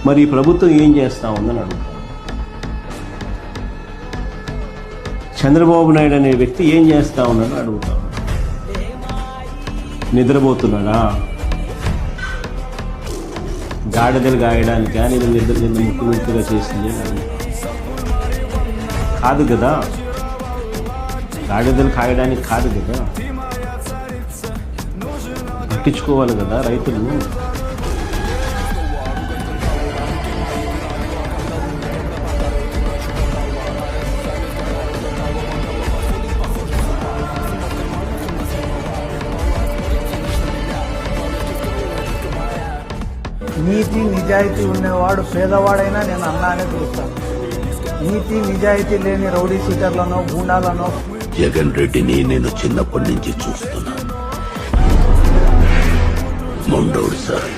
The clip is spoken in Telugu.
మరి ఈ ప్రభుత్వం ఏం చేస్తా ఉందని అడుగుతాను. చంద్రబాబు నాయుడు అనే వ్యక్తి ఏం చేస్తా ఉన్నాడని అడుగుతాను. నిద్రపోతున్నాడా? గాడిదలు గాయడానికి కానీ నిద్ర ముఖ్యమంత్రిగా చేసింది కాదు కదా, గాడిదలు కాయడానికి కాదు కదా, పట్టించుకోవాలి కదా రైతులను. నీతి నిజాయితీ ఉన్నవాడు పేదవాడైనా నేను అన్నానే చూస్తాను. నీతి నిజాయితీ లేని రౌడీ సీటర్లను గూండాలను జగన్ రెడ్డిని నేను చిన్నప్పటి నుంచి చూస్తున్నాను. మొండోడు సార్.